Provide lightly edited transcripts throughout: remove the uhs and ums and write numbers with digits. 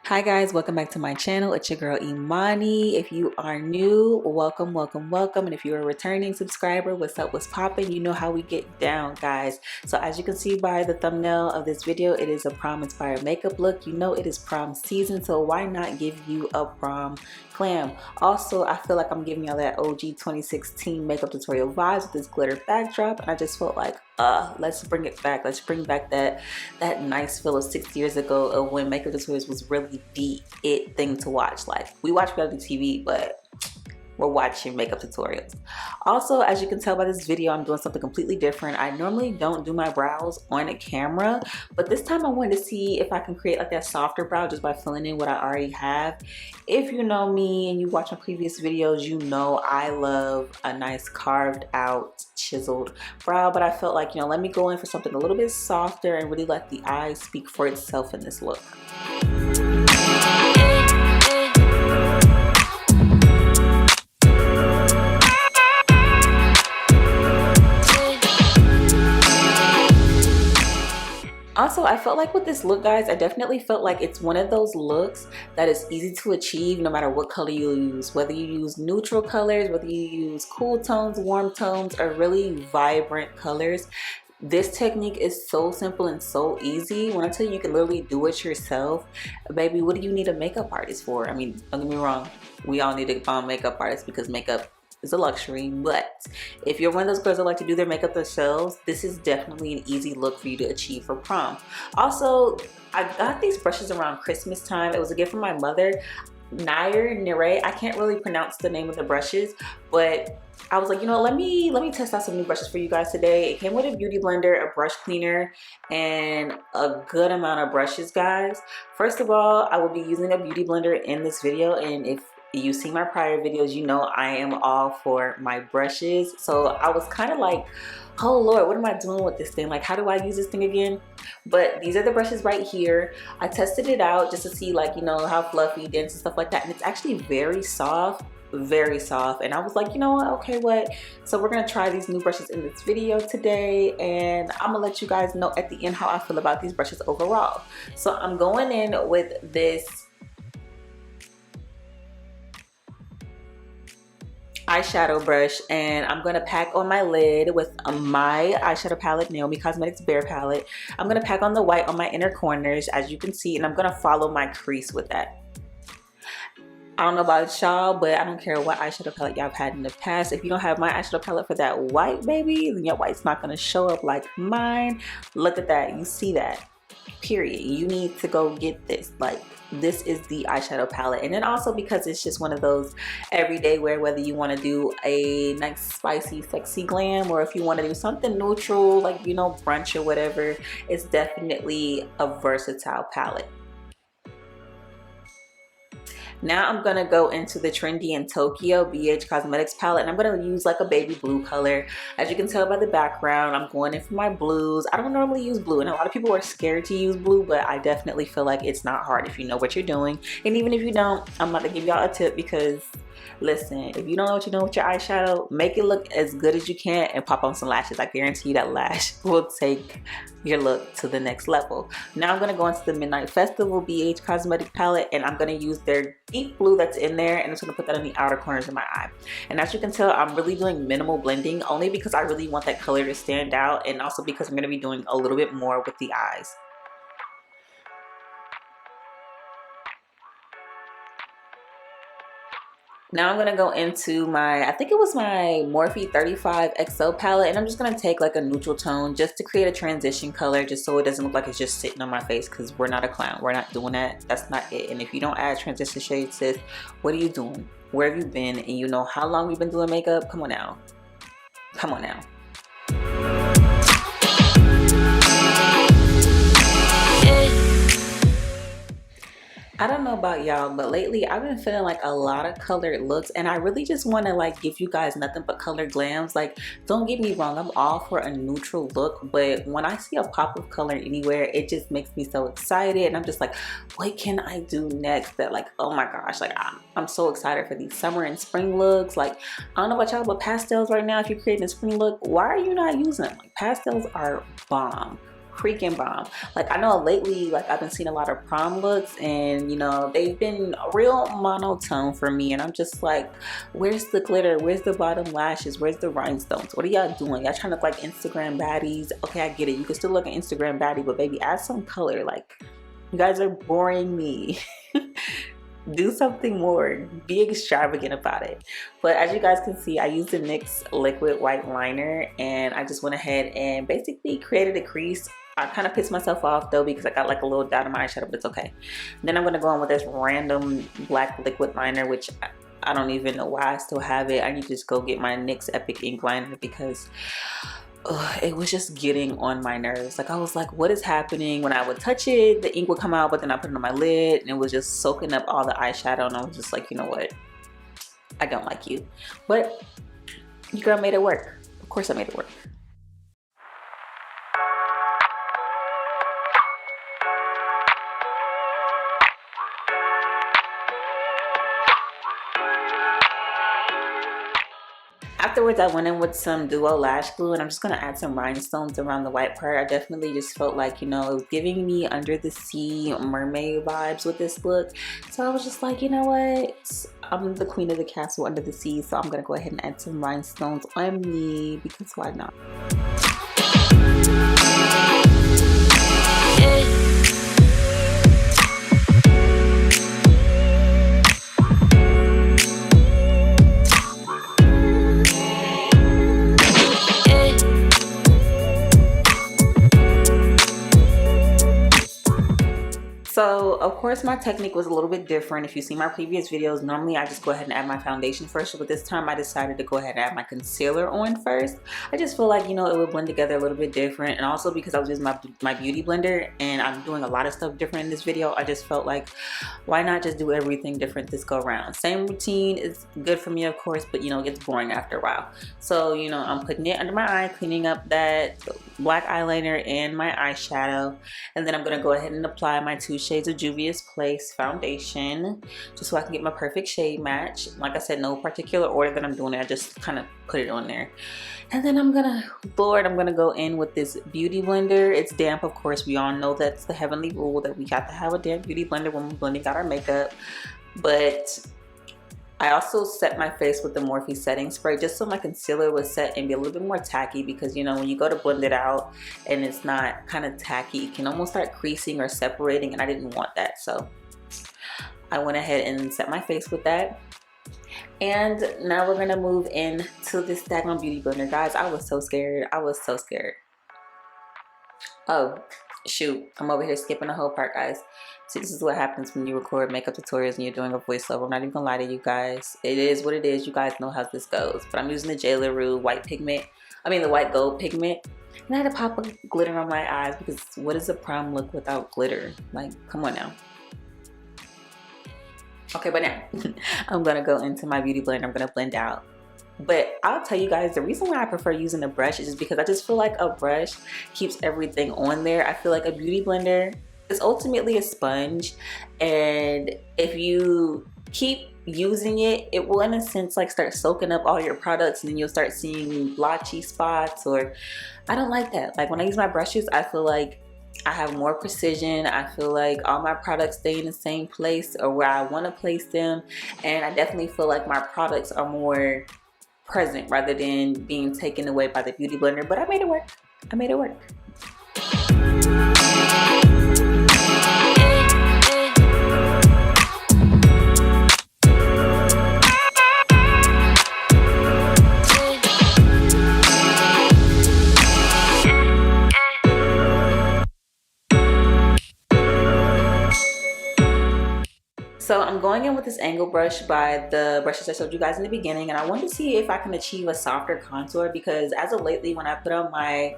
Hi guys, welcome back to my channel. It's your girl Imani. If you are new, welcome, welcome, welcome. And if you're a returning subscriber, what's up, what's popping? You know how we get down, guys. So as you can see by the thumbnail of this video, it is a prom inspired makeup look. You know it is prom season, so why not give you a prom glam? Also, I feel like I'm giving y'all that OG 2016 makeup tutorial vibes with this glitter backdrop, and I just felt like let's bring it back. Let's bring back that nice feel of 6 years ago of when makeup tutorials was really the it thing to watch. Like, we watch reality TV, but we're watching makeup tutorials. Also, as you can tell by this video, I'm doing something completely different. I normally don't do my brows on a camera, but this time I wanted to see if I can create like that softer brow just by filling in what I already have. If you know me and you watch my previous videos, you know I love a nice carved out, chiseled brow, but I felt like, you know, let me go in for something a little bit softer and really let the eye speak for itself in this look. Also, I felt like with this look, guys, I definitely felt like it's one of those looks that is easy to achieve no matter what color you use. Whether you use neutral colors, whether you use cool tones, warm tones, or really vibrant colors. This technique is so simple and so easy. When I tell you you can literally do it yourself, baby, what do you need a makeup artist for? I mean, don't get me wrong, we all need a makeup artist because makeup is a luxury, but if you're one of those girls that like to do their makeup themselves, this is definitely an easy look for you to achieve for prom. Also, I got these brushes around Christmas time. It was a gift from my mother. Nire, I can't really pronounce the name of the brushes, but I was like, you know, let me test out some new brushes for you guys today. It came with a beauty blender, a brush cleaner, and a good amount of brushes, guys. First of all, I will be using a beauty blender in this video, and if you see my prior videos, you know I am all for my brushes. So I was kind of like, oh Lord, what am I doing with this thing? Like, how do I use this thing again? But these are the brushes right here. I tested it out just to see, like, you know, how fluffy, dense and stuff like that. And it's actually very soft, very soft. And I was like, you know what, okay, what? So we're gonna try these new brushes in this video today, and I'm gonna let you guys know at the end how I feel about these brushes overall. So I'm going in with this eyeshadow brush, and I'm gonna pack on my lid with my eyeshadow palette, Naomi Cosmetics Bare palette. I'm gonna pack on the white on my inner corners, as you can see, and I'm gonna follow my crease with that. I don't know about y'all, but I don't care what eyeshadow palette y'all have had in the past. If you don't have my eyeshadow palette for that white, baby, then your white's not gonna show up like mine. Look at that, you see that? Period. You need to go get this. Like, this is the eyeshadow palette. And then also because it's just one of those everyday wear, whether you want to do a nice spicy sexy glam, or if you want to do something neutral like, you know, brunch or whatever, it's definitely a versatile palette. Now I'm gonna go into the Trendy in Tokyo BH Cosmetics palette, and I'm gonna use like a baby blue color. As you can tell by the background, I'm going in for my blues. I don't normally use blue, and a lot of people are scared to use blue, but I definitely feel like it's not hard if you know what you're doing. And even if you don't, I'm about to give y'all a tip, because listen, if you don't know what you're doing with your eyeshadow, make it look as good as you can and pop on some lashes. I guarantee you that lash will take your look to the next level. Now I'm going to go into the Midnight Festival BH Cosmetic palette, and I'm going to use their deep blue that's in there, and I'm just going to put that in the outer corners of my eye. And as you can tell, I'm really doing minimal blending, only because I really want that color to stand out, and also because I'm going to be doing a little bit more with the eyes. Now I'm gonna go into my, I think it was my Morphe 35 XO palette, and I'm just gonna take like a neutral tone just to create a transition color, just so it doesn't look like it's just sitting on my face, because we're not a clown. We're not doing that. That's not it. And if you don't add transition shades, sis, what are you doing? Where have you been? And you know how long we've been doing makeup? Come on now. Come on now. I don't know about y'all, but lately I've been feeling like a lot of colored looks, and I really just want to like give you guys nothing but colored glams. Like, don't get me wrong, I'm all for a neutral look, but when I see a pop of color anywhere, it just makes me so excited, and I'm just like, what can I do next? That, like, oh my gosh, like I'm so excited for these summer and spring looks. Like, I don't know about y'all, but pastels right now, if you're creating a spring look, why are you not using them? Like, pastels are bomb. freaking bomb. Like, I know lately, like, I've been seeing a lot of prom looks, and you know, they've been real monotone for me, and I'm just like, where's the glitter? Where's the bottom lashes? Where's the rhinestones? What are y'all doing? Y'all trying to look like Instagram baddies? Okay, I get it, you can still look an Instagram baddie, but baby, add some color. Like, you guys are boring me. Do something more, be extravagant about it. But as you guys can see, I used the NYX liquid white liner, and I just went ahead and basically created a crease. I kind of pissed myself off though because I got like a little dot in my eyeshadow, but it's okay. Then I'm going to go in with this random black liquid liner, which I don't even know why I still have it. I need to just go get my NYX Epic ink liner because it was just getting on my nerves. Like, I was like, what is happening? When I would touch it, the ink would come out, but then I put it on my lid and it was just soaking up all the eyeshadow, and I was just like, you know what, I don't like you. But your girl made it work. Of course I made it work. Afterwards, I went in with some Duo Lash Glue, and I'm just going to add some rhinestones around the white part. I definitely just felt like, you know, it was giving me under the sea mermaid vibes with this look. So I was just like, you know what? I'm the queen of the castle under the sea, so I'm going to go ahead and add some rhinestones on me because why not? So of course my technique was a little bit different. If you see my previous videos, normally I just go ahead and add my foundation first, but this time I decided to go ahead and add my concealer on first. I just feel like, you know, it would blend together a little bit different, and also because I was using my beauty blender and I'm doing a lot of stuff different in this video, I just felt like, why not just do everything different this go around? Same routine is good for me, of course, but you know, it gets boring after a while. So, you know, I'm putting it under my eye, cleaning up that black eyeliner and my eyeshadow, and then I'm gonna go ahead and apply my 2 shades of Juvia's Place foundation just so I can get my perfect shade match. Like I said, no particular order that I'm doing it, I just kind of put it on there. And then I'm gonna go in with this beauty blender. It's damp, of course. We all know that's the heavenly rule that we got to have a damp beauty blender when we're blending out our makeup. But I also set my face with the Morphe setting spray just so my concealer was set and be a little bit more tacky, because you know, when you go to blend it out and it's not kind of tacky, it can almost start creasing or separating, and I didn't want that. So I went ahead and set my face with that. And now we're gonna move into this daggone beauty blender. Guys, I was so scared. I was so scared. Oh shoot, I'm over here skipping the whole part, guys. See, this is what happens when you record makeup tutorials and you're doing a voiceover. I'm not even gonna lie to you guys. It is what it is. You guys know how this goes. But I'm using the J. LaRue white pigment. I mean the white gold pigment. And I had to pop a glitter on my eyes because what is a prom look without glitter? Like, come on now. Okay, but now I'm gonna go into my beauty blender. I'm gonna blend out. But I'll tell you guys, the reason why I prefer using a brush is just because I just feel like a brush keeps everything on there. I feel like a beauty blender is ultimately a sponge, and if you keep using it, it will in a sense like start soaking up all your products, and then you'll start seeing blotchy spots. Or I don't like that. Like when I use my brushes, I feel like I have more precision. I feel like all my products stay in the same place or where I want to place them, and I definitely feel like my products are more present rather than being taken away by the beauty blender. But I made it work. I made it work. So I'm going in with this angle brush by the brushes I showed you guys in the beginning, and I wanted to see if I can achieve a softer contour, because as of lately when I put on my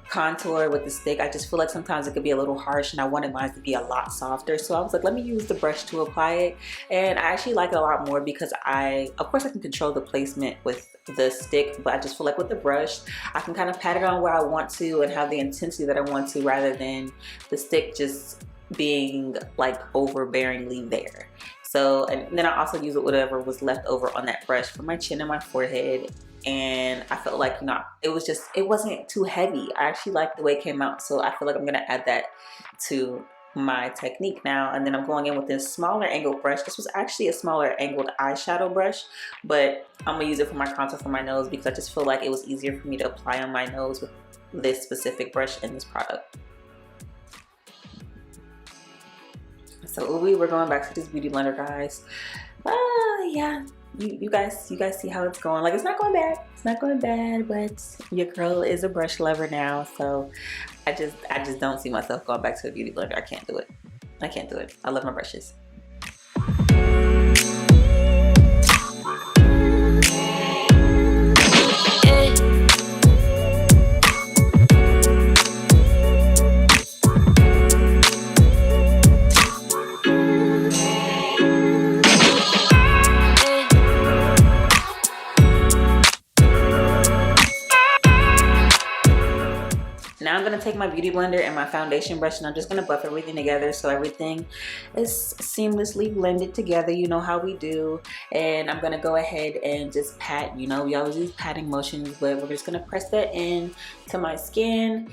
contour with the stick, I just feel like sometimes it could be a little harsh, and I wanted mine to be a lot softer. So I was like, let me use the brush to apply it, and I actually like it a lot more because of course I can control the placement with the stick, but I just feel like with the brush I can kind of pat it on where I want to and have the intensity that I want to, rather than the stick just being like overbearingly there. So, and then I also use whatever was left over on that brush for my chin and my forehead, and I felt like, you know, it wasn't too heavy. I actually like the way it came out, so I feel like I'm gonna add that to my technique now. And then I'm going in with this smaller angled brush. This was actually a smaller angled eyeshadow brush, but I'm gonna use it for my contour for my nose because I just feel like it was easier for me to apply on my nose with this specific brush in this product. So we're going back to this beauty blender, guys. Yeah, you guys see how it's going. Like, it's not going bad, but your girl is a brush lover now, so I just don't see myself going back to a beauty blender. I can't do it. I love my brushes. Now I'm going to take my beauty blender and my foundation brush, and I'm just going to buff everything together so everything is seamlessly blended together. You know how we do. And I'm going to go ahead and just pat. You know, we always use patting motions, but we're just going to press that in to my skin.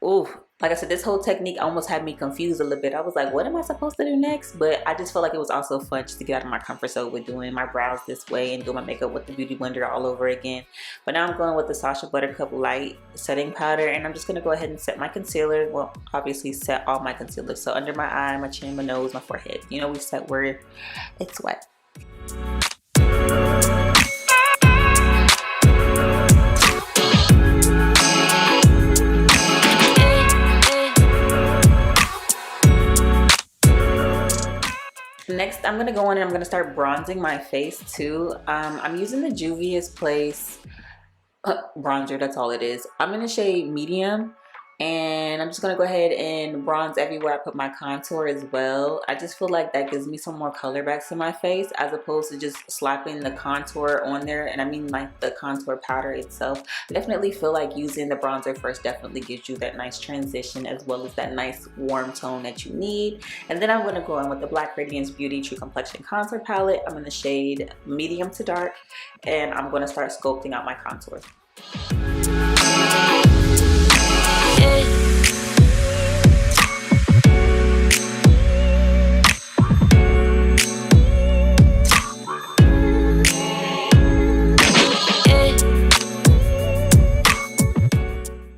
Ooh. Like I said, this whole technique almost had me confused a little bit. I was like, what am I supposed to do next? But I just felt like it was also fun just to get out of my comfort zone with doing my brows this way and doing my makeup with the beauty blender all over again. But now I'm going with the Sacha Buttercup Light Setting Powder, and I'm just going to go ahead and set my concealer. Well, obviously set all my concealer. So under my eye, my chin, my nose, my forehead. You know, we set where it's wet. Next, I'm gonna go in and I'm gonna start bronzing my face too. I'm using the Juvia's Place bronzer, that's all it is. I'm in the shade medium, and I'm just gonna go ahead and bronze everywhere I put my contour as well. I just feel like that gives me some more color back to my face as opposed to just slapping the contour on there, and I mean like the contour powder itself. I definitely feel like using the bronzer first definitely gives you that nice transition as well as that nice warm tone that you need. And then I'm gonna go in with the Black Radiance Beauty True Complexion Contour Palette. I'm in the shade medium to dark, and I'm gonna start sculpting out my contour.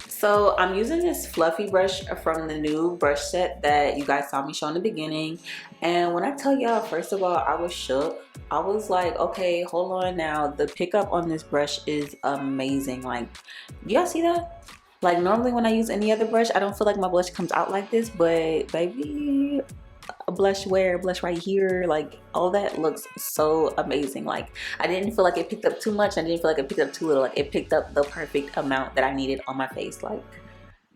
So I'm using this fluffy brush from the new brush set that you guys saw me show in the beginning. And when I tell y'all, first of all, I was shook. I was like, okay, hold on now. The pickup on this brush is amazing. Like, y'all see that? Like, normally when I use any other brush, I don't feel like my blush comes out like this, but baby, a blush right here, like all that looks so amazing. Like, I didn't feel like it picked up too much. I didn't feel like it picked up too little. Like, it picked up the perfect amount that I needed on my face. Like,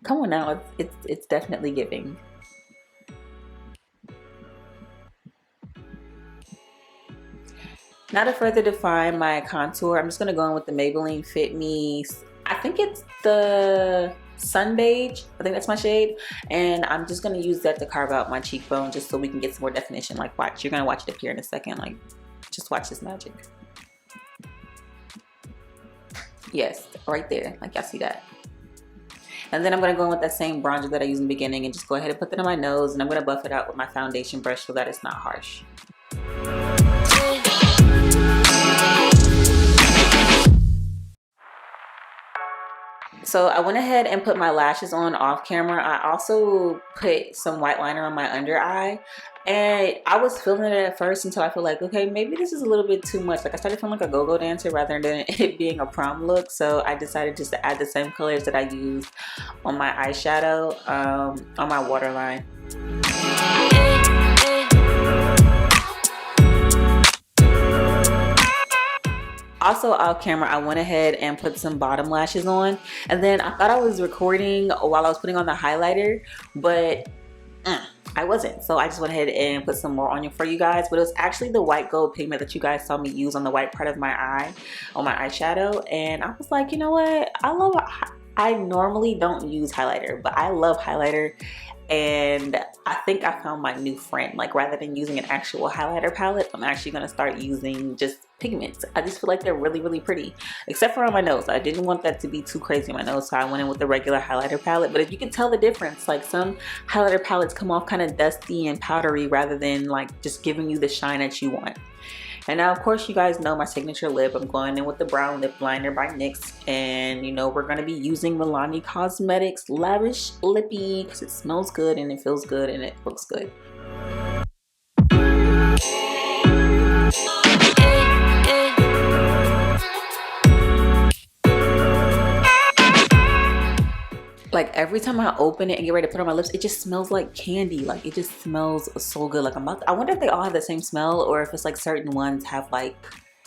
come on now, it's definitely giving. Now to further define my contour, I'm just gonna go in with the Maybelline Fit Me. I think it's the Sun Beige. I think that's my shade, and I'm just gonna use that to carve out my cheekbone just so we can get some more definition. Like, watch, you're gonna watch it appear in a second. Like, just watch this magic. Yes, right there. Like, y'all see that? And then I'm gonna go in with that same bronzer that I used in the beginning and just go ahead and put that on my nose, and I'm gonna buff it out with my foundation brush so that it's not harsh. So I went ahead and put my lashes on off camera. I also put some white liner on my under eye, and I was feeling it at first until I feel like, okay, maybe this is a little bit too much. Like, I started feeling like a go-go dancer rather than it being a prom look. So I decided just to add the same colors that I used on my eyeshadow on my waterline. Also off camera, I went ahead and put some bottom lashes on, and then I thought I was recording while I was putting on the highlighter, but I wasn't. So I just went ahead and put some more on for you guys, but it was actually the white gold pigment that you guys saw me use on the white part of my eye on my eyeshadow. And I was like, you know what, I normally don't use highlighter, but I love highlighter, and I think I found my new friend. Like, rather than using an actual highlighter palette, I'm actually going to start using just pigments. I just feel like they're really, really pretty, except for on my nose. I didn't want that to be too crazy on my nose, so I went in with the regular highlighter palette. But if you can tell the difference, like some highlighter palettes come off kind of dusty and powdery rather than like just giving you the shine that you want. And now, of course, you guys know my signature lip. I'm going in with the brown lip liner by NYX. And, you know, we're going to be using Milani Cosmetics Lavish Lippy because it smells good and it feels good and it looks good. Like, every time I open it and get ready to put it on my lips, it just smells like candy. Like, it just smells so good. Like, I wonder if they all have the same smell, or if it's like certain ones have like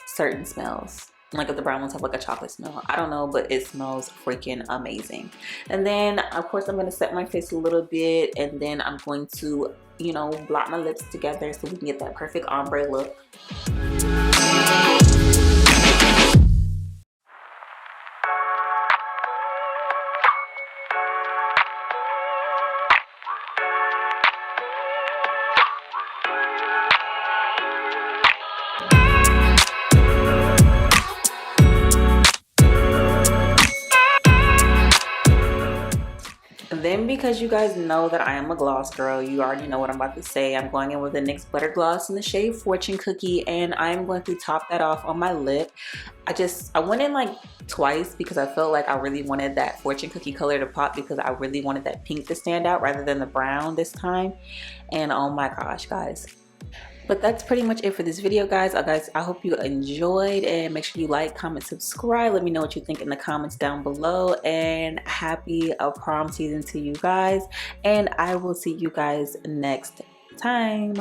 certain smells. Like if the brown ones have like a chocolate smell. I don't know, but it smells freaking amazing. And then, of course, I'm going to set my face a little bit, and then I'm going to, you know, blot my lips together so we can get that perfect ombre look. Then, because you guys know that I am a gloss girl, you already know what I'm about to say. I'm going in with the NYX Butter Gloss in the shade Fortune Cookie, and I'm going to top that off on my lip. I went in like twice because I felt like I really wanted that Fortune Cookie color to pop, because I really wanted that pink to stand out rather than the brown this time. And oh my gosh, guys. But that's pretty much it for this video, guys. I hope you enjoyed, and make sure you like, comment, subscribe. Let me know what you think in the comments down below, and happy prom season to you guys, and I will see you guys next time.